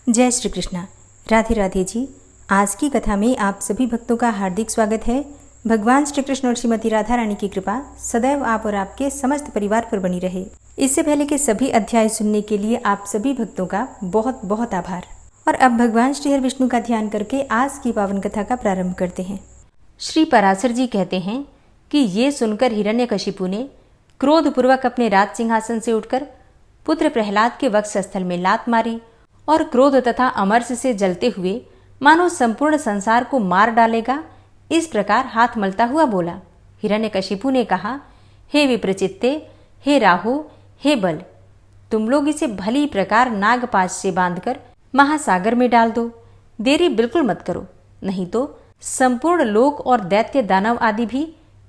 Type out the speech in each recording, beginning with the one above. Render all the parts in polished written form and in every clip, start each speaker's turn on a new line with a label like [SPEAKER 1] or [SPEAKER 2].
[SPEAKER 1] जय श्री कृष्णा। राधे राधे जी। आज की कथा में आप सभी भक्तों का हार्दिक स्वागत है। भगवान श्री कृष्ण और श्रीमती राधा रानी की कृपा सदैव आप और आपके समस्त परिवार पर बनी रहे। इससे पहले के सभी अध्याय सुनने के लिए आप सभी भक्तों का बहुत बहुत आभार। और अब भगवान श्री हरि विष्णु का ध्यान करके आज की पावन कथा का प्रारंभ करते हैं। श्री पराशर जी कहते हैं कि ये सुनकर हिरण्यकशिपु ने क्रोधपूर्वक अपने राज सिंहासन से उठकर पुत्र प्रहलाद के वक्षस्थल में लात मारी और क्रोध तथा अमर्ष से जलते हुए मानो संपूर्ण संसार को मार डालेगा, इस प्रकार हाथ मलता हुआ बोला। हिरण्यकशिपु ने कहा, हे विप्रचित्ते, हे राहु, हे बल, तुम लोग इसे भली प्रकार नागपाश से बांधकर महासागर में डाल दो। देरी बिल्कुल मत करो, नहीं तो संपूर्ण लोक और दैत्य दानव आदि भी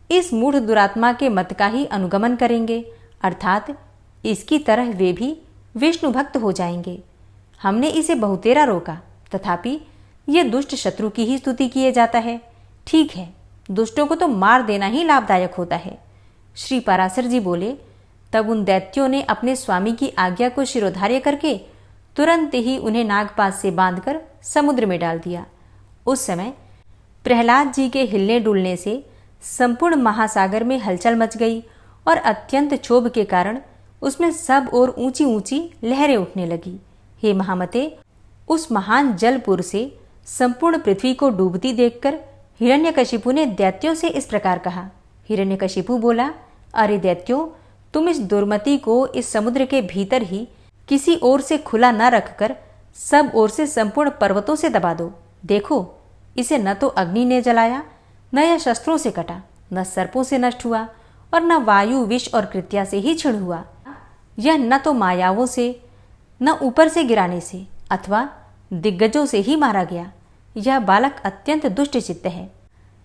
[SPEAKER 1] इस मूढ़ दुरात्मा के मत का ही अनुगमन करेंगे, अर्थात इसकी तरह वे भी विष्णु भक्त हो जाएंगे। हमने इसे बहुतेरा रोका, तथापि ये दुष्ट शत्रु की ही स्तुति किए जाता है। ठीक है, दुष्टों को तो मार देना ही लाभदायक होता है। श्री पराशर जी बोले, तब उन दैत्यों ने अपने स्वामी की आज्ञा को शिरोधार्य करके तुरंत ही उन्हें नागपाश से बांधकर समुद्र में डाल दिया। उस समय प्रहलाद जी के हिलने डुलने से संपूर्ण महासागर में हलचल मच गई और अत्यंत क्षोभ के कारण उसमें सब ओर ऊंची ऊंची लहरें उठने लगी। हे महामते, उस महान जलपुर से संपूर्ण पृथ्वी को डूबती देखकर हिरण्यकशिपु ने दैत्यों से इस प्रकार कहा। हिरण्यकशिपु बोला, अरे दैत्यों, तुम इस दुर्मति को इस समुद्र के भीतर ही किसी ओर से खुला न रखकर सब ओर से संपूर्ण पर्वतों से दबा दो। देखो, इसे न तो अग्नि ने जलाया, न यह शस्त्रों से कटा, न सर्पों से नष्ट हुआ और न वायु विष और कृत्या से ही छिड़ हुआ। यह न तो मायावों से, न ऊपर से गिराने से अथवा दिग्गजों से ही मारा गया। यह बालक अत्यंत दुष्ट चित्त है।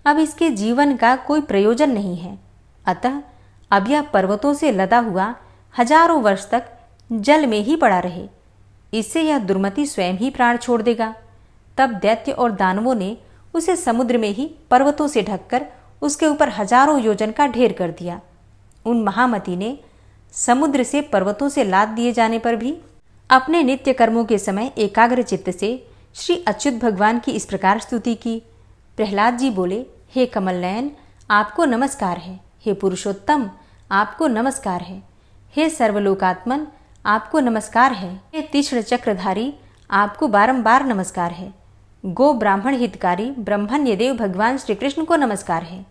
[SPEAKER 1] अब इसके जीवन का कोई प्रयोजन नहीं है। अतः अब यह पर्वतों से लदा हुआ हजारों वर्ष तक जल में ही पड़ा रहे। इससे यह दुर्मति स्वयं ही प्राण छोड़ देगा। तब दैत्य और दानवों ने उसे समुद्र में ही पर्वतों से ढककर उसके ऊपर हजारों योजन का ढेर कर दिया। उन महामती ने समुद्र से पर्वतों से लाद दिए जाने पर भी अपने नित्य कर्मों के समय एकाग्र चित्त से श्री अच्युत भगवान की इस प्रकार स्तुति की। प्रहलाद जी बोले, हे कमल नयन, आपको नमस्कार है। हे पुरुषोत्तम, आपको नमस्कार है। हे सर्वलोकात्मन, आपको नमस्कार है। हे तीक्ष्ण चक्रधारी, आपको बारंबार नमस्कार है। गो ब्राह्मण हितकारी ब्रह्मण्यदेव भगवान श्री कृष्ण को नमस्कार है।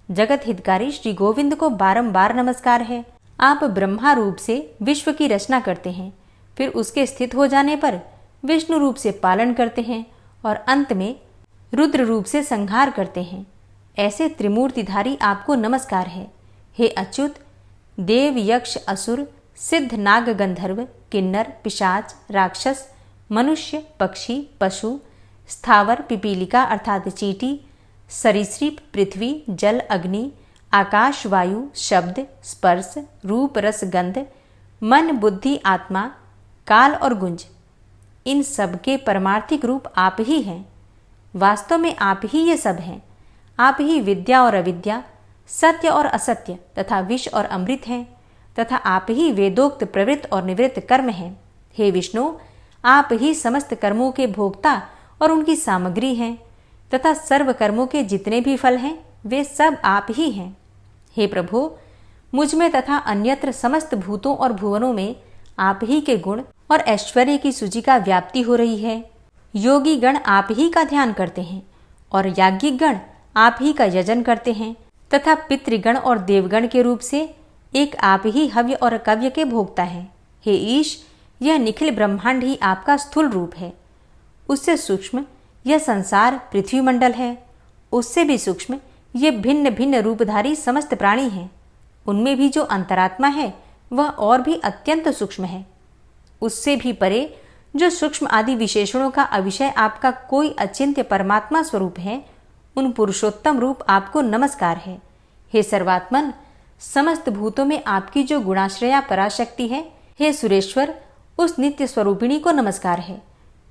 [SPEAKER 1] जगत हितकारी श्री गोविंद को बारंबार नमस्कार है। आप ब्रह्मा रूप से विश्व की रचना करते हैं, फिर उसके स्थित हो जाने पर विष्णु रूप से पालन करते हैं और अंत में रुद्र रूप से संहार करते हैं। ऐसे त्रिमूर्तिधारी आपको नमस्कार है। हे अच्युत, देव यक्ष असुर सिद्ध नाग गंधर्व किन्नर पिशाच राक्षस मनुष्य पक्षी पशु स्थावर पिपीलिका अर्थात चींटी सरीसृप पृथ्वी जल अग्नि आकाश वायु शब्द स्पर्श रूप रस गंध मन बुद्धि आत्मा काल और गुंज, इन सब के परमार्थिक रूप आप ही हैं। वास्तव में आप ही ये सब हैं। आप ही विद्या और अविद्या, सत्य और असत्य तथा विष और अमृत हैं, तथा आप ही वेदोक्त प्रवृत्त और निवृत्त कर्म हैं। हे विष्णु, आप ही समस्त कर्मों के भोक्ता और उनकी सामग्री हैं, तथा सर्व कर्मों के जितने भी फल हैं वे सब आप ही हैं। हे प्रभु, मुझ में तथा अन्यत्र समस्त भूतों और भुवनों में आप ही के गुण और ऐश्वर्य की सूची का व्याप्ति हो रही है। योगी गण आप ही का ध्यान करते हैं और याज्ञिक गण आप ही का यजन करते हैं, तथा पितृगण और देवगण के रूप से एक आप ही हव्य और कव्य के भोक्ता हैं। हे ईश, यह निखिल ब्रह्मांड ही आपका स्थूल रूप है। उससे सूक्ष्म यह संसार पृथ्वी मंडल है। उससे भी सूक्ष्म ये भिन्न भिन्न रूपधारी समस्त प्राणी हैं। उनमें भी जो अंतरात्मा है वह और भी अत्यंत सूक्ष्म है। उससे भी परे जो सूक्ष्म आदि विशेषणों का अविषय आपका कोई अचिंत्य परमात्मा स्वरूप है, उन पुरुषोत्तम रूप आपको नमस्कार है। हे सर्वात्मन, समस्त भूतों में आपकी जो गुणाश्रया पराशक्ति है, हे सुरेश्वर, उस नित्य स्वरूपिणी को नमस्कार है,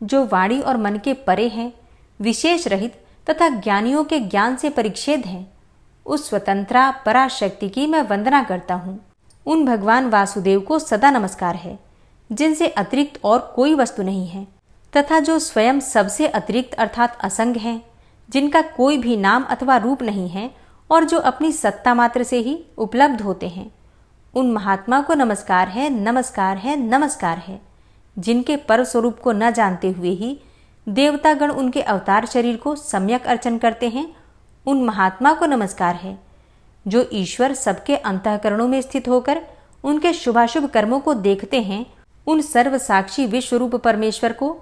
[SPEAKER 1] जो वाणी और मन के परे हैं, विशेष रहित तथा ज्ञानियों के ज्ञान से परिच्छेद हैं। उस स्वतंत्रा पराशक्ति की मैं वंदना करता हूँ। उन भगवान वासुदेव को सदा नमस्कार है, जिनसे अतिरिक्त और कोई वस्तु नहीं है, तथा जो स्वयं सबसे अतिरिक्त अर्थात असंग हैं, जिनका कोई भी नाम अथवा रूप नहीं है और जो अपनी सत्ता मात्र से ही उपलब्ध होते हैं, उन महात्मा को नमस्कार है, नमस्कार है, नमस्कार है। जिनके पर स्वरूप को न जानते हुए ही देवतागण उनके अवतार शरीर को सम्यक अर्चन करते हैं, उन महात्मा को नमस्कार है। जो ईश्वर सबके अंतःकरणों में स्थित होकर उनके शुभाशुभ कर्मों को देखते हैं, उन सर्वसाक्षी विश्वरूप परमेश्वर को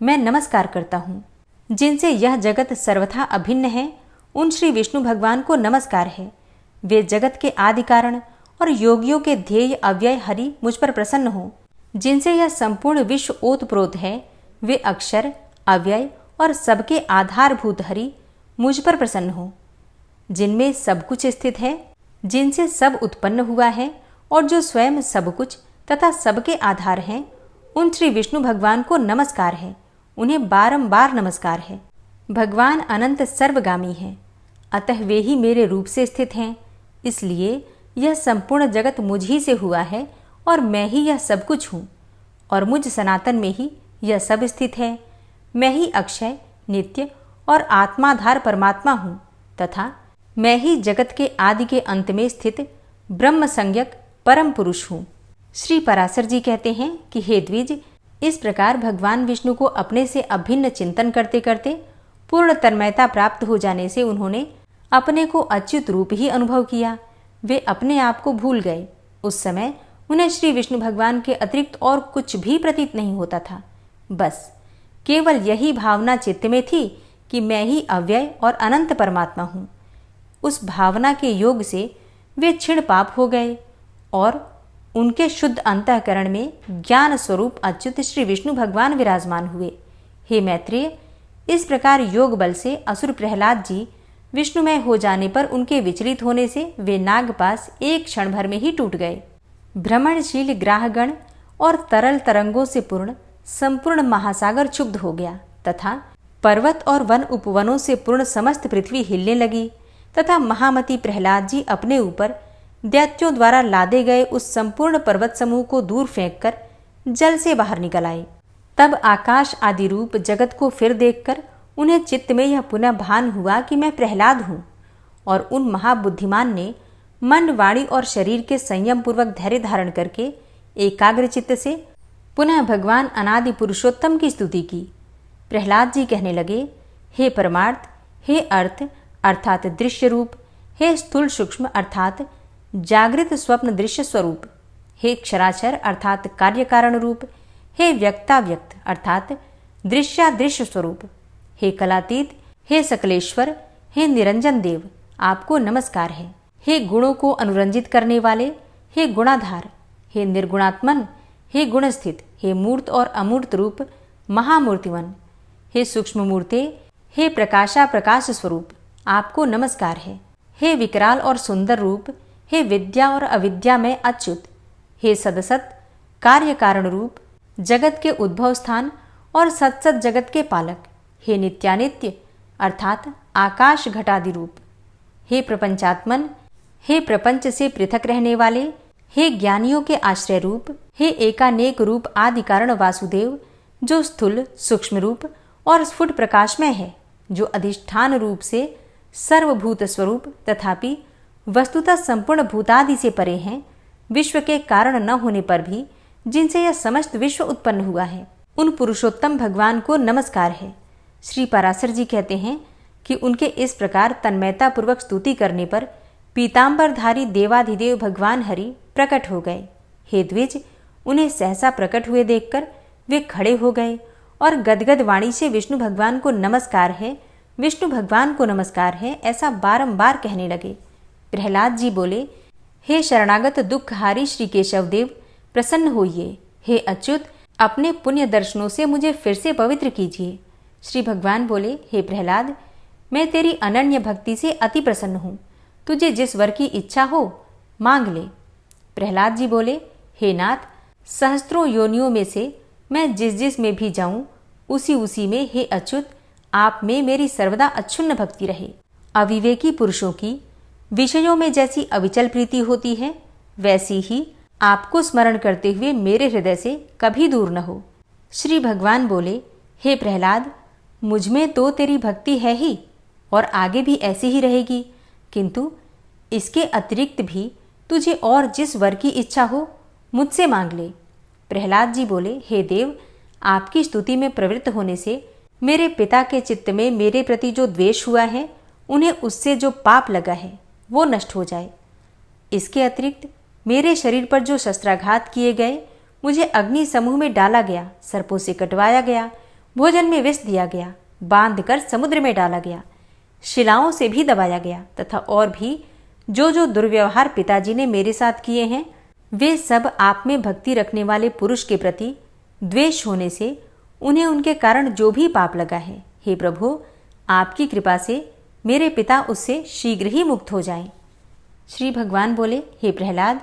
[SPEAKER 1] मैं नमस्कार करता हूँ। जिनसे यह जगत सर्वथा अभिन्न है, उन श्री विष्णु भगवान को नमस्कार है। वे जगत के आदि कारण और योगियों के ध्येय अव्यय हरि मुझ पर प्रसन्न हो। जिनसे यह संपूर्ण विश्व ओतप्रोत है, वे अक्षर, अव्यय और सबके आधारभूत हरि मुझ पर प्रसन्न हो। जिनमें सब कुछ स्थित है, जिनसे सब उत्पन्न हुआ है और जो स्वयं सब कुछ तथा सबके आधार हैं, उन श्री विष्णु भगवान को नमस्कार है। उन्हें बारंबार नमस्कार है। भगवान अनंत सर्वगामी हैं, अतः वे ही मेरे रूप से स्थित हैं। इसलिए यह संपूर्ण जगत मुझ ही से हुआ है और मैं ही यह सब कुछ हूँ और मुझ सनातन में ही यह सब स्थित है। मैं ही अक्षय, नित्य और आत्माधार परमात्मा हूँ तथा मैं ही जगत के आदि के अंत में स्थित ब्रह्म संज्ञक परम पुरुष हूँ। श्री पराशर जी कहते हैं कि हे द्विज, इस प्रकार भगवान विष्णु को अपने से अभिन्न चिंतन करते करते पूर्ण तन्मयता प्राप्त हो जाने से उन्होंने अपने को अच्युत रूप ही अनुभव किया। वे अपने आप को भूल गए। उस समय उन्हें श्री विष्णु भगवान के अतिरिक्त और कुछ भी प्रतीत नहीं होता था। बस केवल यही भावना चित्त में थी कि मैं ही अव्यय और अनंत परमात्मा हूँ। उस भावना के योग से वे क्षीण पाप हो गए और उनके शुद्ध अंतःकरण में ज्ञान स्वरूप अच्युत श्री विष्णु भगवान विराजमान हुए। हे मैत्रेय, इस प्रकार योग बल से असुर प्रहलाद जी विष्णुमय हो जाने पर उनके विचलित होने से वे नागपास एक क्षण भर में ही टूट गए। भ्रमणशील ग्राहगण और तरल तरंगों से पूर्ण संपूर्ण महासागर क्षुब्ध हो गया तथा पर्वत और वन उपवनों से पूर्ण समस्त पृथ्वी हिलने लगी तथा महामती प्रहलाद जी अपने ऊपर दैत्यों द्वारा लादे गए उस संपूर्ण पर्वत समूह को दूर फेंककर जल से बाहर निकल आए। तब आकाश आदि रूप जगत को फिर देखकर उन्हें चित्त में यह पुनः भान हुआ कि मैं प्रहलाद हूँ और उन महाबुद्धिमान ने मन, वाणी और शरीर के संयम पूर्वक धैर्य धारण करके एकाग्र चित्त से पुनः भगवान अनादि पुरुषोत्तम की स्तुति की। प्रहलाद जी कहने लगे, हे परमार्थ, हे अर्थ अर्थात दृश्य रूप, हे स्थूल सूक्ष्म अर्थात जागृत स्वप्न दृश्य स्वरूप, हे क्षराक्षर अर्थात कार्य कारण रूप, हे व्यक्ताव्यक्त अर्थात दृश्यादृश्य स्वरूप, हे कलातीत, हे सकलेश्वर, हे निरंजन देव, आपको नमस्कार है। हे गुणों को अनुरंजित करने वाले, हे गुणाधार, हे निर्गुणात्मन, हे गुणस्थित, हे मूर्त और अमूर्त रूप महामूर्तिवन, हे सूक्ष्म मूर्ते, हे प्रकाशा प्रकाश स्वरूप, आपको नमस्कार है। हे विकराल और सुंदर रूप, हे विद्या और अविद्या में अच्युत, हे सदसत कार्य कारण रूप, जगत के उद्भव स्थान और सत्सत जगत के पालक, हे नित्यानित्य अर्थात आकाश घटादि रूप, हे प्रपंचात्मन, हे प्रपंच से पृथक रहने वाले, हे ज्ञानियों के आश्रय रूप, हे एकानेक रूप आदि कारण वासुदेव, जो स्थूल सूक्ष्म रूप और स्फुट प्रकाशमय है, जो अधिष्ठान रूप से सर्वभूत स्वरूप तथापि वस्तुतः संपूर्ण भूतादि से परे हैं, विश्व के कारण न होने पर भी जिनसे यह समस्त विश्व उत्पन्न हुआ है, उन पुरुषोत्तम भगवान को नमस्कार है। श्री पराशर जी कहते हैं कि उनके इस प्रकार तन्मयता पूर्वक स्तुति करने पर पीताम्बरधारी देवाधिदेव भगवान हरि प्रकट हो गए। हे द्विज, उन्हें सहसा प्रकट हुए देखकर वे खड़े हो गए और गदगद वाणी से विष्णु भगवान को नमस्कार है, विष्णु भगवान को नमस्कार है, ऐसा बारंबार कहने लगे। प्रहलाद जी बोले, हे शरणागत दुखहारी श्री केशवदेव, प्रसन्न होइए। हे अच्युत, अपने पुण्य दर्शनों से मुझे फिर से पवित्र कीजिए। श्री भगवान बोले, हे प्रहलाद, मैं तेरी अनन्य भक्ति से अति प्रसन्न हूँ। तुझे जिस वर की इच्छा हो मांग ले। प्रहलाद जी बोले, हे नाथ, सहस्त्रों योनियों में से मैं जिस जिस में भी जाऊं उसी उसी में हे अच्युत आप में मेरी सर्वदा अच्छुन्न भक्ति रहे। अविवेकी पुरुषों की विषयों में जैसी अविचल प्रीति होती है, वैसी ही आपको स्मरण करते हुए मेरे हृदय से कभी दूर न हो। श्री भगवान बोले, हे प्रहलाद, मुझमें तो तेरी भक्ति है ही और आगे भी ऐसी ही रहेगी, किंतु इसके अतिरिक्त भी तुझे और जिस वर की इच्छा हो मुझसे मांग ले। प्रहलाद जी बोले, हे देव, आपकी स्तुति में प्रवृत्त होने से मेरे पिता के चित्त में मेरे प्रति जो द्वेष हुआ है, उन्हें उससे जो पाप लगा है वो नष्ट हो जाए। इसके अतिरिक्त मेरे शरीर पर जो शस्त्राघात किए गए, मुझे अग्नि समूह में डाला गया, सर्पों से कटवाया गया, भोजन में विष दिया गया, बांध कर समुद्र में डाला गया, शिलाओं से भी दबाया गया तथा और भी जो जो दुर्व्यवहार पिताजी ने मेरे साथ किए हैं, वे सब आप में भक्ति रखने वाले पुरुष के प्रति द्वेष होने से उन्हें उनके कारण जो भी पाप लगा है, हे प्रभु, आपकी कृपा से मेरे पिता उससे शीघ्र ही मुक्त हो जाएं। श्री भगवान बोले, हे प्रहलाद,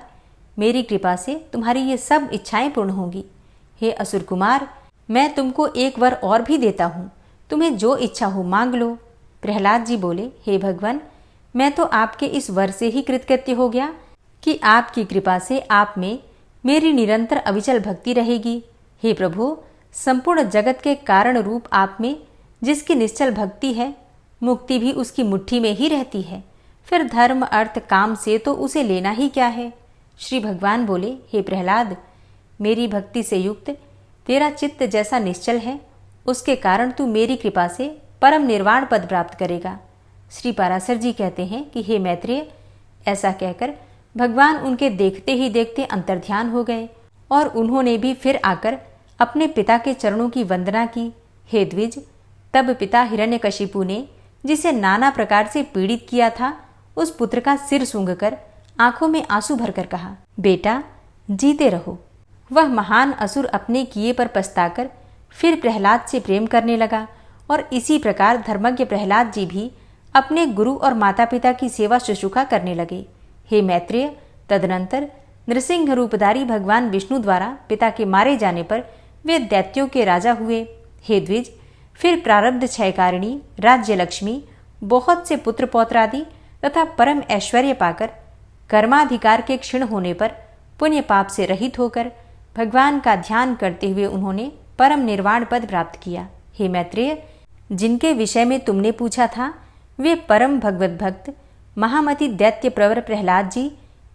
[SPEAKER 1] मेरी कृपा से तुम्हारी ये सब इच्छाएं पूर्ण होंगी। हे असुर कुमार, मैं तुमको एक वर और भी देता हूँ, तुम्हें जो इच्छा हो मांग लो। प्रहलाद जी बोले, हे भगवान, मैं तो आपके इस वर से ही कृतकृत्य हो गया कि आपकी कृपा से आप में मेरी निरंतर अविचल भक्ति रहेगी। हे प्रभु, संपूर्ण जगत के कारण रूप आप में जिसकी निश्चल भक्ति है, मुक्ति भी उसकी मुट्ठी में ही रहती है। फिर धर्म अर्थ काम से तो उसे लेना ही क्या है। श्री भगवान बोले, हे प्रहलाद, मेरी भक्ति से युक्त तेरा चित्त जैसा निश्चल है, उसके कारण तू मेरी कृपा से परम निर्वाण पद प्राप्त करेगा। श्री पाराशर जी कहते हैं कि हे मैत्रेय, ऐसा कहकर भगवान उनके देखते ही देखते अंतर्ध्यान हो गए और उन्होंने भी फिर आकर अपने पिता के चरणों की वंदना की। हे द्विज, तब पिता हिरण्यकशिपु ने जिसे नाना प्रकार से पीड़ित किया था, उस पुत्र का सिर सूंघकर आंखों में आंसू भरकर कहा, बेटा जीते रहो। वह महान असुर अपने किए पर पछताकर फिर प्रहलाद से प्रेम करने लगा और इसी प्रकार धर्मज्ञ प्रहलाद जी भी अपने गुरु और माता पिता की सेवा शुश्रूषा करने लगे। हे मैत्रेय, तदनंतर नृसिंह रूपधारी भगवान विष्णु द्वारा पिता के मारे जाने पर वे दैत्यों के राजा हुए। हे द्विज, फिर प्रारब्ध क्षयकारिणी राज्य लक्ष्मी, बहुत से पुत्र पौत्रादि तथा परम ऐश्वर्य पाकर कर्माधिकार के क्षीण होने पर पुण्य पाप से रहित होकर भगवान का ध्यान करते हुए उन्होंने परम निर्वाण पद प्राप्त किया। हे मैत्रेय, जिनके विषय में तुमने पूछा था, वे परम भगवत भक्त महामति दैत्य प्रवर प्रहलाद जी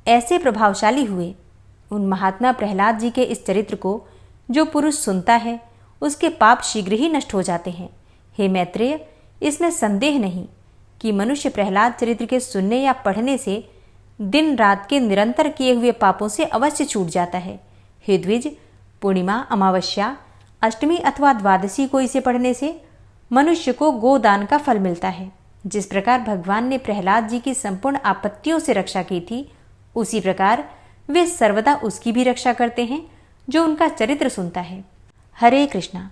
[SPEAKER 1] ऐसे प्रभावशाली हुए। उन महात्मा प्रहलाद जी के इस चरित्र को जो पुरुष सुनता है, उसके पाप शीघ्र ही नष्ट हो जाते हैं। हे मैत्रेय, इसमें संदेह नहीं कि मनुष्य प्रहलाद चरित्र के सुनने या पढ़ने से दिन रात के निरंतर किए हुए पापों से अवश्य छूट जाता है। हे द्विज, पूर्णिमा, अमावस्या, अष्टमी अथवा द्वादशी को इसे पढ़ने से मनुष्य को गोदान का फल मिलता है। जिस प्रकार भगवान ने प्रहलाद जी की संपूर्ण आपत्तियों से रक्षा की थी, उसी प्रकार वे सर्वदा उसकी भी रक्षा करते हैं जो उनका चरित्र सुनता है। हरे कृष्णा।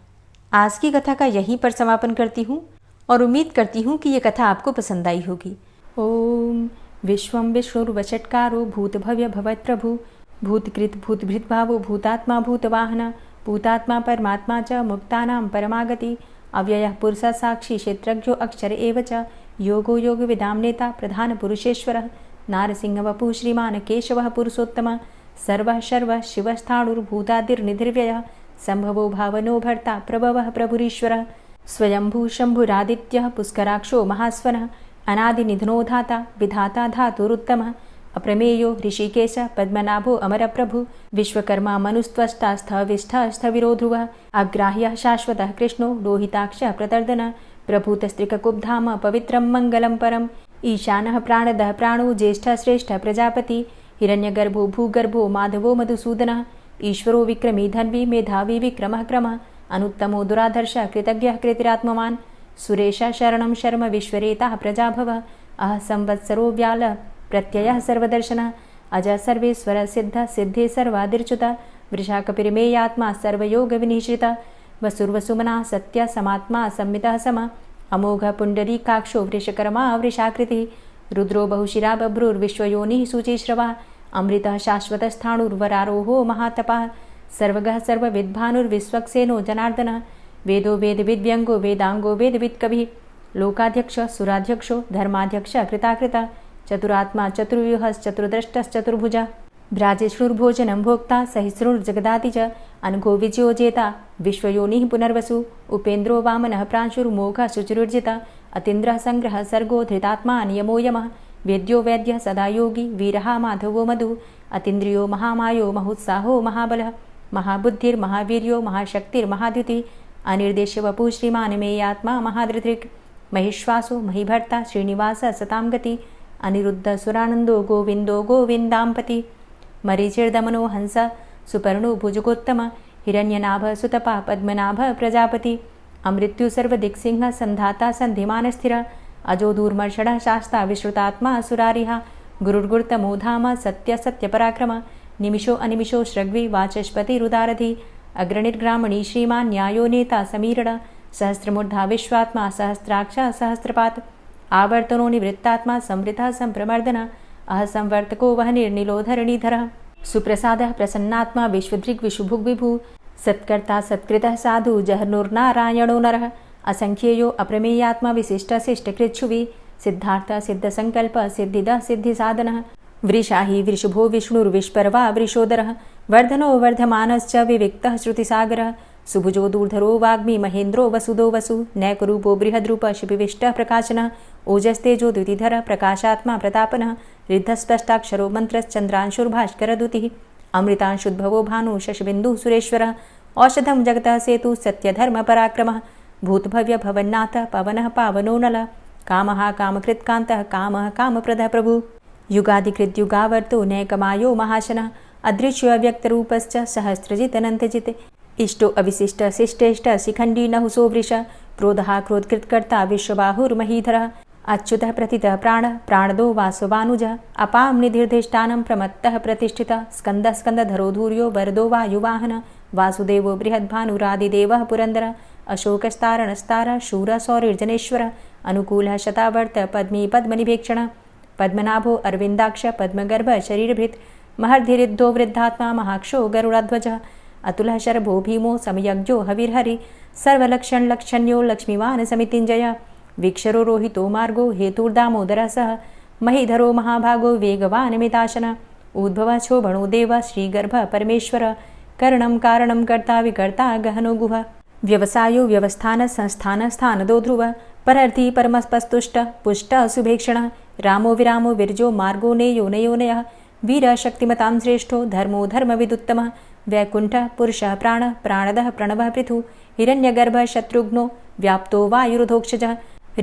[SPEAKER 1] आज की कथा का यहीं पर समापन करती हूँ और उम्मीद करती हूँ कि ये कथा आपको पसंद आई होगी। ओम विश्वं विष्णुर्वषट्कारो भूतभव्य भवत्प्रभु भूतकृत भूतभृद्भावो भूतात्मा भूतवाहन भूतात्मा परमात्मा च मुक्तानां परमागति अव्ययः पुरुषः साक्षी क्षेत्रज्ञो अक्षर एव च योगो योगविदां नेता प्रधान पुरुषेश्वरः नारसिंहवपुः श्रीमान् केशवः पुरुषोत्तमः सर्वः शर्वः शिवस्थाणुर्भूतादिर्निधिर्व्ययः संभवो भावनो भर्ता प्रभवः प्रभुरीश्वरः स्वयंभू शंभुरादित्यः पुष्कराक्षो महास्वनः अनादिनिधनो धाता विधाता धातुरुत्तमः अप्रमेयो ऋषिकेश पद्मनाभो अमरप्रभु विश्वकर्मा मनुस्त्वष्टा स्थविष्ठः स्थविरो ध्रुवः अग्राह्यः शाश्वतः कृष्णो लोहिताक्षः प्रतर्दनः प्रभूतस्त्रिककुब्धाम पवित्रं मङ्गलं परम् ईशानः प्राणदः प्राणो ज्येष्ठः श्रेष्ठः प्रजापति हिरण्यगर्भो भूगर्भो माधवो मधुसूदनः ईश्वरो विक्रमी धन्वी मेधावी विक्रमः क्रमः अनुत्तमो दुराधर्षः कृतज्ञः कृतिरात्मवान् सुरेशः शरणं शर्म विश्वरेताः प्रजाभवः अह संवत्सरो व्यालः प्रत्ययः सर्वदर्शनः अजः सर्वेश्वरः सिद्धः सिद्धे सर्वादिर्च्युतः वृषाकपिर्मेयात्मा सर्वयोगविनिश्रितः वसुर्वसुमनः सत्यः समात्मा संमितः समः अमोघः पुण्डरीकाक्षो वृषकर्मा वृषाकृतिः रुद्रो बहुशिरा बभ्रुर्विश्वयोनिः शुचिश्रवः अमृतः शाश्वतस्थाणुर्वरारोहो महातपः सर्वगः सर्वविद्भानुर्विश्वक्सेनो जनार्दनः वेदो वेदविद्व्यङ्गो वेदाङ्गो वेदवित्कविः लोकाध्यक्षः सुराध्यक्षो धर्माध्यक्षः कृताकृतः चतुरात्मा चतुर्व्यूहश्चतुर्द्रष्टश्चतुर्भुजः भ्राजेष्णुर्भोजनं भोक्ता सहिष्णुर्जगदाति च अनघो विजयो जेता विश्वयोनिः पुनर्वसु उपेन्द्रो वामनः प्रांशुर्मोघः शुचिरुर्जिता अतीन्द्रः संग्रहः सर्गो धृतात्मा नियमो यमः वेद्यो वैद्यः सदा योगी वीरः माधवो मधु अतीन्द्रियो महामायो महोत्साहो महाबलः महाबुद्धिर्महावीर्यो महाशक्तिर्महाद्युतिः अनिर्देश्य वपुः श्रीमान् मेयात्मा महाधृतिर् महिश्वासो महीभर्ता श्रीनिवास सतां गति अनिरुद्ध सुरानन्दो गोविन्दो गोविन्दाम्पति मरीचिर्दमनो हंस सुपर्णो भुजगोत्तम हिरण्यनाभ सुतपा पद्मनाभ प्रजापति अमृत्यु सर्वदिक्सिंह संधाता संधिमानस्थिर अजो दूर्मर्षणः शास्ता विश्रुतात्मा सुरारिः गुरुर्गुर्तमो धाम सत्य सत्यपराक्रम निमिषो अनिमिषो श्रग्वी वाचस्पतिरुदारधि अग्रणिर्ग्रामणी श्रीमान् न्यायो नेता समीरण सहस्रमूर्धा विश्वात्मा सहस्राक्ष सहस्रपात् आवर्तनो निवृत्तात्मा संवृतः संप्रमर्दन अहसंवर्तको वहनिर्निलोधरणीधरः सुप्रसादः प्रसन्नात्मा विश्वदृग् विशुभुग् विभु सत्कर्ता सत्कृतः साधु जहर्नुर्नारायणो नरः असंख्येयो अप्रमेयात्मा विशिष्टशिष्टकृच्छुवि सिद्धार्थ सिद्धसंकल्प सिद्धिदः सिद्धिसाधनः वृषाहि वृषभो विष्णुर्विष्पर्वा वृषोदरः वर्धनो वर्धमानश्च विविक्तः श्रुतिसागरः सुभुजो दूर्धरो वाग्मी महेन्द्रो वसुदो वसु नैकरूपो बृहद्रूप शिपिविष्टः प्रकाशनः ओजस्तेजो द्युतिधर प्रकाशात्मा प्रतापनः रिद्धस्पष्टाक्षरो मन्त्रश्चन्द्रांशुर्भास्करदुतिः अमृतांशुद्भवो भानु शशबिन्दुः सुरेश्वरः औषधं जगतः सेतु सत्यधर्मपराक्रमः भूतभव्य भवन्नाथ पवनः पावनो नलः कामः कामकृत्कान्तः कामः कामप्रदः प्रभु युगादिकृद्युगावर्तो नैकमायो महाशनः अदृश्यो अव्यक्तरूपश्च सहस्रजितनन्तजित् इष्टो अविशिष्ट शिष्टेष्ट शिखण्डी नहुसो वृष क्रोधः क्रोधकृत्कर्ता विश्वबाहुर्महीधरः अच्युतः प्रतितः प्राणः प्राणदो वासवानुजः अपां निधिर्धिष्ठानं प्रमत्तः प्रतिष्ठितः स्कन्दः स्कन्दधरो धूर्यो वरदो वायुवाहनः वासुदेवो बृहद्भानुरादिदेवः पुरन्दरः अशोकस्तारणस्तारः शूरः सौरिर्जनेश्वरः अनुकूलः शतावर्त पद्मी पद्मनिभेक्षणः पद्मनाभो अरविन्दाक्ष पद्मगर्भ शरीरभृत् महर्धिरिद्धो वृद्धात्मा महाक्षो गरुडाध्वजः अतुलः शरभो भीमो समयज्ञो हविर्हरि सर्वलक्षणलक्षण्यो लक्ष्मीवान् समितिञ्जयः वीक्षरो रोहितो मार्गो हेतुर्दामोदरः सह महीधरो महाभागो वेगवान् मिताशनः उद्भवः क्षोभणो देवः श्रीगर्भः परमेश्वरः करणं कारणं कर्ता विकर्ता गहनो गुहः व्यवसायो व्यवस्थान संस्थान स्थानदो ध्रुवः परर्थी परमस्पस्तुष्टः पुष्टः सुभेक्षणः रामो विरामो विरजो मार्गो नेयो नयोनयः वीरः शक्तिमतां श्रेष्ठो धर्मो धर्मविदुत्तमः वैकुण्ठः पुरुषः प्राणः प्राणदः प्रणवः पृथुः हिरण्यगर्भः शत्रुघ्नो व्याप्तो वायुरुधोक्षजः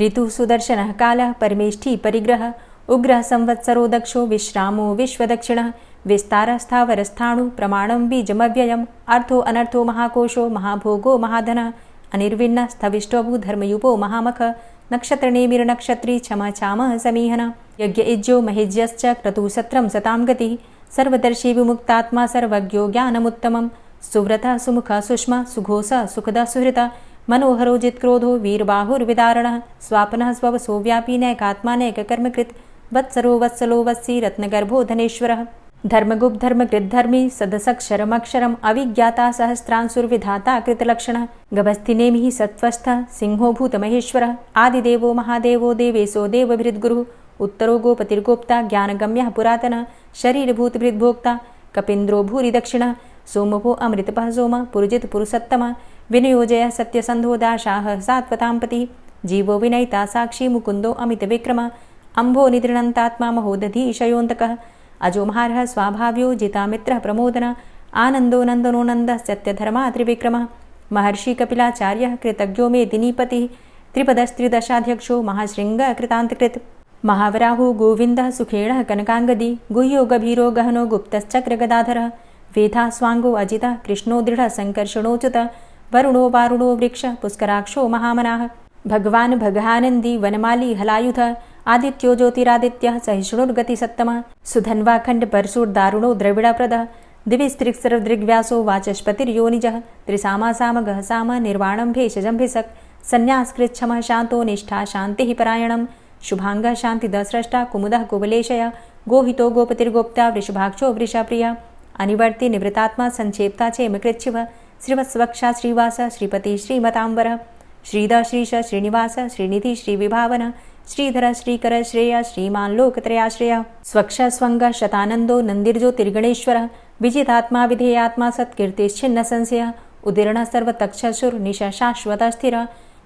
[SPEAKER 1] ऋतुः सुदर्शनः कालः परमेष्ठी परिग्रहः उग्रः संवत्सरो दक्षो विश्रामो विश्वदक्षिणः विस्तारस्थावरस्थाणु प्रमाणं बीजमव्ययम् अर्थो अनर्थो महाकोशो महाभोगो महाधनः अनिर्विण्णः स्थविष्टोभू धर्मयुपो महामख नक्षत्रनेमिर्नक्षत्री क्षमा क्षामः समीहनः यज्ञ इज्यो महेज्यश्च क्रतुसत्रं सतां गतिः सर्वदर्शी विमुक्तात्मा सर्वज्ञो ज्ञानमुत्तमं सुव्रतः सुमुखः सुष्मा सुघोषः सुखदः सुहृतः मनोहरो जित्क्रोधो वीरबाहुर्विदारणः स्वापनः स्ववसो व्यापी नैकात्मा नैककर्मकृत् वत्सरो वत्सलो वत्सी रत्नगर्भो धनेश्वरः धर्मगुप्त धर्मकृद्धर्मी सदसक्षरमक्षरम् अविज्ञाता सहस्रांशुर्विधाता कृतलक्षणः गभस्तिनेमिः सत्त्वस्थः सिंहो भूतमहेश्वरः आदिदेवो महादेवो देवेशो देवभृद्गुरुः उत्तरो गोपतिर्गोप्ता ज्ञानगम्यः पुरातनः शरीरभूतभृद्भोक्ता कपीन्द्रो भूरि दक्षिणः सोमभो अमृतपः सोमः पुरुजित पुरुषोत्तमः विनयोजयः सत्यसन्धो दाशाः सात्वताम्पतिः जीवो विनयिता साक्षी मुकुन्दो अमितविक्रमः अम्भो निद्रणन्तात्मा महोदधीशयोऽन्तकः अजोमहारः स्वाभाव्यो जितामित्रः प्रमोदनः आनन्दो नन्दनो नन्दः सत्यधर्मा त्रिविक्रमः महर्षि कपिलाचार्यः कृतज्ञो मेदिनीपतिः त्रिपदस्त्रिदशाध्यक्षो महाशृङ्गः कृतान्तकृत् महावराहो गोविन्दः सुखेणः कनकाङ्गदी गुह्यो गभीरो गहनो गुप्तश्चक्रगदाधरः वेधा स्वाङ्गो अजितः कृष्णो दृढः सङ्कर्षणोच्युतः वरुणो वारुणो वृक्षः पुष्कराक्षो महामनाः भगवान् भगानन्दी वनमाली हलायुधः आदित्यो ज्योतिरादित्यः सहिष्णुर्गतिसत्तमः सुधन्वाखण्ड परशुर्दारुणो द्रविडप्रदः दिविस्त्रिक्सर्वदृग्व्यासो वाचस्पतिर्योनिजः त्रिसामासामगः साम निर्वाणं भेषजम्भिषक् सन्न्यासकृच्छमः शान्तो निष्ठा शान्तिः परायणं शुभाङ्गः शान्तिदस्रष्टा कुमुदः कुवलेशय गोहितो गोपतिर्गोप्ता वृषभाक्षो वृषाप्रियः अनिवर्ति निवृतात्मा संक्षेप्ता चेमकृच्छिवः श्रीवत्सवक्षा श्रीवास श्रीपति श्रीमताम्बरः श्रीद श्रीश श्रीनिवास श्रीनिधि श्रीविभावन श्रीधर श्रीकर श्रेय श्रीमान लोकत्रयाश्रय स्वक्ष स्वंग शतानंदो नंदिर्ज्योतिर्गणेश्वर विजितात्मा विधेयात्मा सत्कीर्तिश्छिन्न संशय उदीर्ण सर्वतक्षसुर निशा शाश्वत स्थिर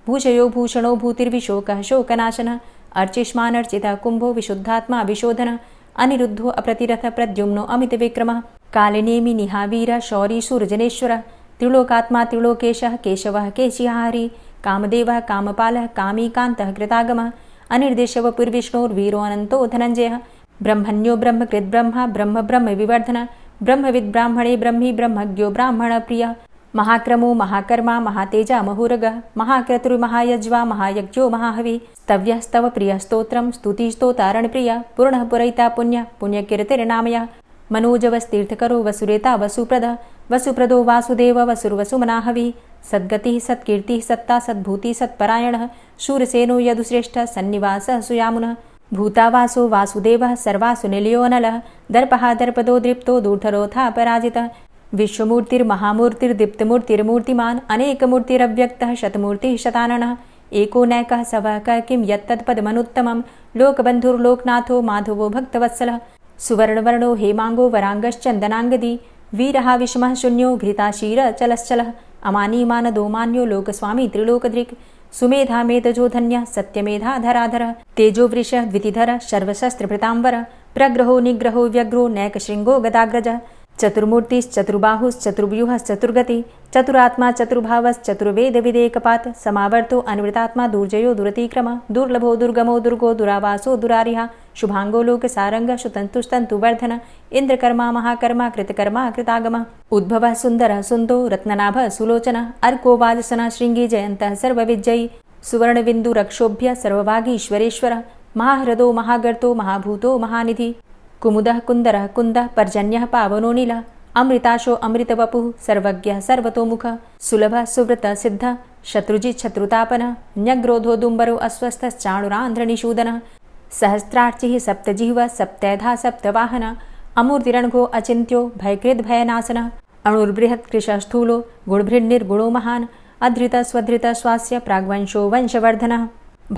[SPEAKER 1] भूषयो भूषणो भूतिर्विशोकः शोकनाशन अर्चिष्मानर्चितः कुंभो विशुद्धात्मा विशोधन अनिरुद्धो अप्रतिरथ प्रद्युम्नो अमित विक्रमः कालिनेमि निहावीर शौरी सूर्जनेश्वर त्रिलोकात्मा त्रिलोकेशः केशवः केशिहारी कामदेवः कामपालः कामीकान्तः कृतागमः अनिर्देशवपुर्विष्णोर्वीरो अनन्तो धनञ्जयः ब्रह्मण्यो ब्रह्मकृद्ब्रह्मा ब्रह्म ब्रह्म विवर्धन ब्रह्मविद् ब्राह्मणे ब्रह्मी ब्रह्मज्ञो ब्राह्मणप्रियः महाक्रमो महाकर्मा महातेजा महुरगः महाक्रतुर्महायज्वा महायज्ञो महाहवि स्तव्यः स्तव प्रियः स्तोत्रं स्तुतिस्तोतारणप्रियः पूर्णः पुरैता पुण्यः पुण्यकीर्तिर्नामयः मनोजवस्तीर्थकरो वसुरेता वसुप्रदः वसुप्रदो वासुदेव वसुर्वसुमनाहवि सद्गतिः सत्कीर्तिः सत्ता सद्भूतिः सत्परायणः शूरसेनो यदुश्रेष्ठः सन्निवासः सुयामुनः भूतावासो वासुदेवः सर्वासु निलयो नलः दर्पः दर्पदो दृप्तो दूर्धरोऽथा पराजितः विश्वमूर्तिर्महामूर्तिर्दीप्तमूर्तिर्मूर्तिमान् अनेकमूर्तिरव्यक्तः शतमूर्तिः शताननः एको नैकः सवः क किं यत्तत्पदमनुत्तमं लोकबन्धुर्लोकनाथो माधवो भक्तवत्सलः सुवर्णवर्णो हेमांगो वरांगश्चन्दनांगदी वीरः विषमः शून्यो घृताशीरचलश्चलः अमानीमानदो मान्यो लोकस्वामी त्रिलोकदृक् सुमेधा मेधजो धन्यः सत्यमेधा धराधरः तेजोवृषः द्वितिधरः सर्वशस्त्रभृताम्बर प्रग्रहो निग्रहो व्यग्रो नैकशृङ्गो गदाग्रजः चतुर्मूर्तिश्चतुर्बाहुश्चतुर्व्यूहश्चतुर्गति चतुरात्मा चतुर्भावश्चतुर्वेदविदेकपात् समावर्तो अनिवृतात्मा दुर्जयो दुरतिक्रम दुर्लभो दुर्गमो दुर्गो दुरावासो दुरारिहा शुभांगो लोकसारंग सुतन्तुस्तन्तुवर्धन इन्द्रकर्मा महाकर्मा कृतकर्मा कृतागमः उद्भवः सुन्दरः सुन्दो रत्ननाभः सुलोचनः अर्को वाजसनः शृङ्गी जयन्तः सर्वविजयी सुवर्णबिन्दुरक्षोभ्य सर्वभागीश्वरेश्वरः महाह्रदो महागर्तो महाभूतो महानिधि कुमुदः कुन्दरः कुन्दः पर्जन्यः पावनो नीलः अमृताशो अमृतवपुः सर्वज्ञः सर्वतोमुखः सुलभः सुव्रतः सिद्धः शत्रुजित् शत्रुतापनः न्यग्रोधो दुम्बरो अस्वस्थश्चाणुरान्ध्रनिषूदनः सहस्रार्चिः सप्तजिह्वः सप्तैधा सप्तवाहनः अमूर्तिरणघो अचिन्त्यो भयकृद्भयनाशनः अणुर्बृहत् कृशस्थूलो गुणभृन्निर्गुणो महान् अधृतः स्वधृतः स्वास्य प्राग्वंशो वंशवर्धनः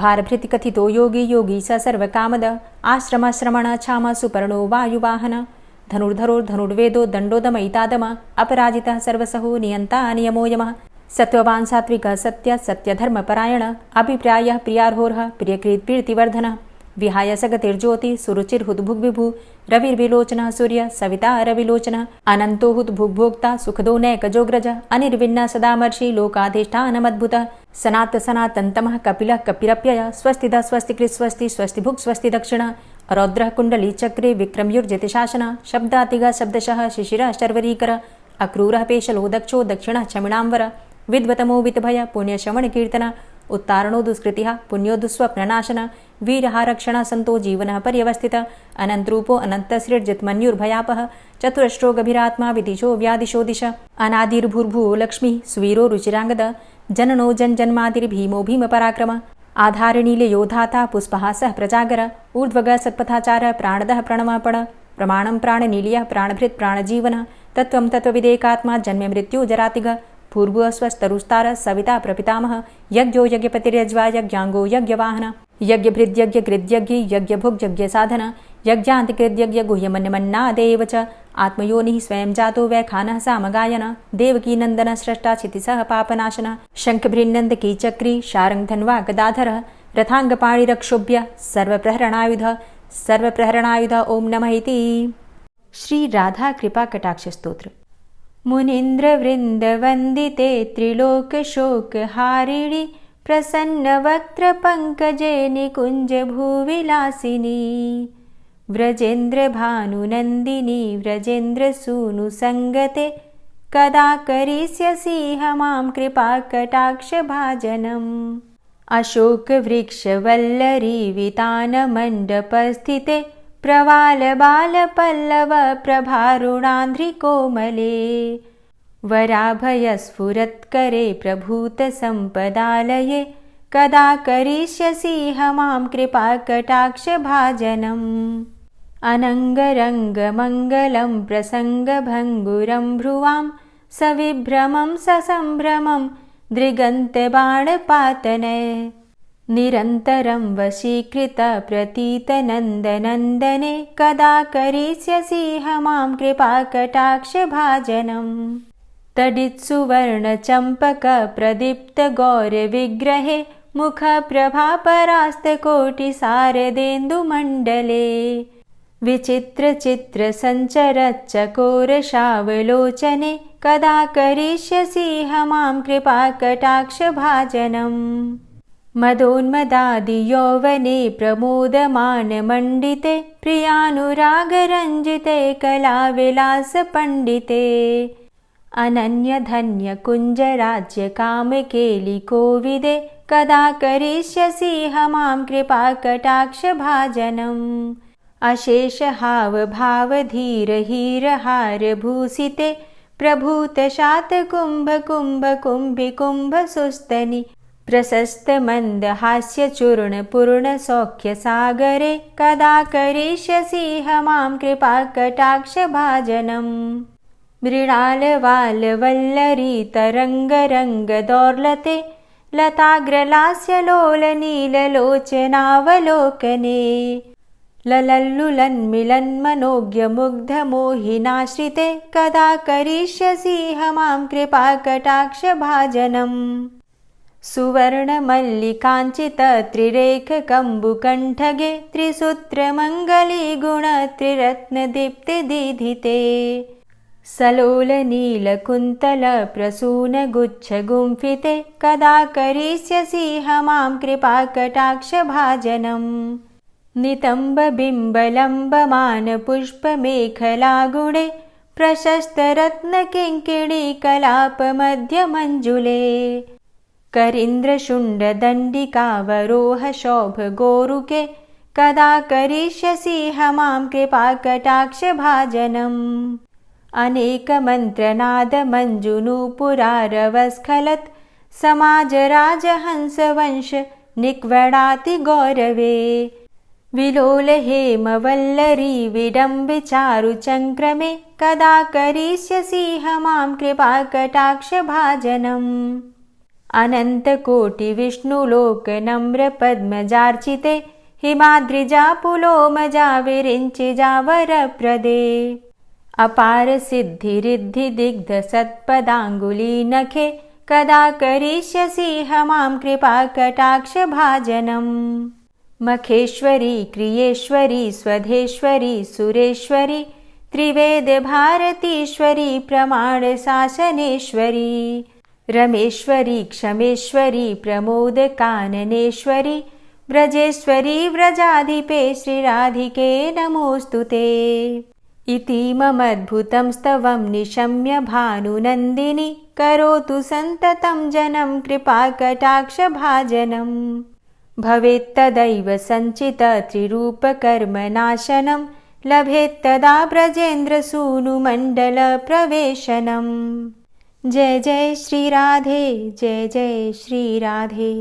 [SPEAKER 1] भारभृतिकथितो योगी योगी स सर्वकामद आश्रमश्रमण क्षाम सुपर्णो वायुवाहन धनुर्धरोर्धनुर्वेदो दण्डोदमयितादम अपराजितः सर्वसहो नियन्ता नियमो यमः सत्त्ववान् सात्विकः सत्य सत्यधर्मपरायण अभिप्रायः प्रियार्होर्ह प्रियकृत्प्रीतिवर्धनः विहाय सगतिर्ज्योति सुरुचिर्हुद्भुग्विभु रविर्विलोचनः सूर्य सविता रविलोचनः अनन्तो हुद्भुग्भोक्ता सुखदो नैकजोग्रज अनिर्विण्ण सदामर्षि लोकाधिष्ठानमद्भुतः सनात सनातन्तमः कपिलः कपिरप्यय स्वस्तिदा स्वस्तिकृत् स्वस्ति स्वस्तिभुक् स्वस्ति दक्षिण रौद्रः कुण्डली चक्रे विक्रमयुर्जितशासन शब्दातिग शब्दशः शिशिरः शर्वरीकर अक्रूरः पेशलो दक्षो दक्षिणः क्षमिणाम्बर विद्वतमो वितभय पुण्यश्रवणकीर्तन उत्तारणो दुष्कृतिः पुण्यो दुःस्वप्ननाशन वीरः रक्षण सन्तो जीवनः पर्यवस्थितः अनन्तरूपो अनन्तसृर्जितमन्युर्भयापः चतुरश्रो गभीरात्मा विदिशो व्यादिशो दिश अनादिर्भूर्भुवो लक्ष्मीः सुवीरो रुचिराङ्गद जननो जन्मादिर्भीमो भीमपराक्रम आधारनीलयोधाता पुष्पहासः प्रजागर ऊर्ध्वगः सत्पथाचारः प्राणदः प्रणमपण प्रमाणं प्राणनीलयः प्राणभृत् प्राणजीवनः तत्त्वं तत्त्वविदेकात्मा जन्म मृत्यु जरातिग पूर्वः स्वस्तरुस्तार सविता प्रपितामह यज्ञो यज्ञपतिर्यज्वा यज्ञांगो यज्ञवाहन यज्ञभृद्यज्ञकृद्यज्ञ यज्ञभुग्यज्ञसाधन यज्ञान्तिकृद्यज्ञ गुह्यमन्यमन्नादेव च आत्मयोनिः स्वयं जातो वैखानः सामगायन देवकी नन्दन स्रष्टा क्षितिसः पापनाशन शङ्खभृन्नन्द कीचक्री शारङ्गधन्वा गदाधरः रथाङ्गपाणिरक्षोभ्य सर्वप्रहरणायुध ओम नमः इति। श्री राधा कृपा कटाक्ष स्तोत्र। मुनीन्द्रवृन्दवन्दिते त्रिलोकशोकहारिणि प्रसन्नवक्त्रपङ्कजे निकुञ्जभूविलासिनी व्रजेन्द्रभानुनन्दिनी व्रजेन्द्रसूनुसङ्गते कदा करिष्यसि मां कृपाकटाक्षभाजनम् अशोकवृक्षवल्लरी वितानमण्डपस्थिते प्रवालबालपल्लव प्रभारुणान्ध्रिकोमले वराभयस्फुरत्करे प्रभूतसम्पदालये कदा करिष्यसि मां कृपाकटाक्षभाजनम् अनङ्गरङ्गमङ्गलं प्रसङ्गभङ्गुरं भ्रुवां सविभ्रमं ससम्भ्रमं दृगन्तबाणपातने निरन्तरं वशीकृत प्रतीतनन्दनन्दने कदा करिष्यसि मां कृपाकटाक्षभाजनम् तडित्सुवर्णचम्पकप्रदीप्तगौरविग्रहे मुखप्रभापरास्तकोटिसारदेन्दुमण्डले विचित्रचित्रसञ्चरच्चकोरशावलोचने कदा करिष्यसि मां कृपाकटाक्षभाजनम् मदोन्मदादियौवने प्रमोदमानमण्डिते प्रियानुरागरञ्जिते कलाविलासपण्डिते अनन्यधन्यकुञ्जराज्यकामकेलिकोविदे कदा करिष्यसि मां कृपाकटाक्षभाजनम् अशेषहावभावधीरहीरहारभूषिते प्रभूतशातकुम्भकुम्भकुम्भिकुम्भसुस्तनि प्रशस्तमन्दहास्यचूर्णपूर्णसौख्यसागरे कदा करिष्यसि मां कृपाकटाक्षभाजनम् मृणालवालवल्लरीतरङ्गरङ्गदौर्लते लताग्रलास्यलोलनीललोचनावलोकने ललल्लुलन्मिलन्मनोज्ञमुग्धमोहिनाश्रिते कदा करिष्यसि मां कृपाकटाक्षभाजनम् सुवर्णमल्लिकाञ्चितत्रिरेखकम्बुकण्ठगे त्रिसूत्रमङ्गलीगुणत्रिरत्नदीप्तिदीधिते सलोलनीलकुन्तलप्रसूनगुच्छगुम्फिते कदा करिष्यसि मां कृपाकटाक्षभाजनम् नितम्बबिम्बलम्बमानपुष्पमेखलागुणे प्रशस्तरत्नकिङ्किणीकलापमध्यमञ्जुले करीन्द्रशुण्डदण्डिकावरोहशोभगोरुके कदा करिष्यसि मां कृपाकटाक्षभाजनम् अनेकमन्त्रनादमञ्जुनूपुरारवस्खलत् समाजराजहंसवंश निक्वडातिगौरवे विलोलहेमवल्लरी विडम्बिचारुचङ्क्रमे कदा करिष्यसि मां कृपाकटाक्षभाजनम् अनन्तकोटिविष्णुलोकनम्रपद्मजार्चिते हिमाद्रिजापुलोमजा विरिञ्चिजावरप्रदे अपारसिद्धिरिद्धिदिग्धसत्पदाङ्गुलीनखे कदा करिष्यसि मां कृपाकटाक्षभाजनम् मखेश्वरी क्रियेश्वरी स्वधेश्वरी सुरेश्वरी त्रिवेदभारतीश्वरी प्रमाणशासनेश्वरी रमेश्वरी क्षमेश्वरी प्रमोदकाननेश्वरी व्रजेश्वरी व्रजाधिपे श्रीराधिके नमोऽस्तुते इतीममद्भुतं स्तवं निशम्य भानुनन्दिनी करोतु सन्ततं जनं कृपाकटाक्षभाजनम् भवेत्तदैव सञ्चितत्रिरूपकर्मनाशनं लभेत्तदा ब्रजेन्द्रसूनुमण्डलप्रवेशनम् जय जय श्री राधे, जय जय श्री राधे।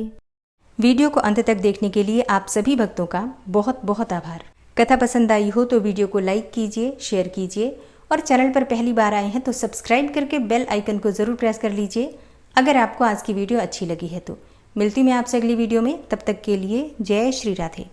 [SPEAKER 1] वीडियो को अंत तक देखने के लिए आप सभी भक्तों का बहुत बहुत आभार। कथा पसंद आई हो तो वीडियो को लाइक कीजिए, शेयर कीजिए और चैनल पर पहली बार आए हैं तो सब्सक्राइब करके बेल आइकन को ज़रूर प्रेस कर लीजिए अगर आपको आज की वीडियो अच्छी लगी है तो। मिलती मैं आपसे अगली वीडियो में, तब तक के लिए जय श्री राधे।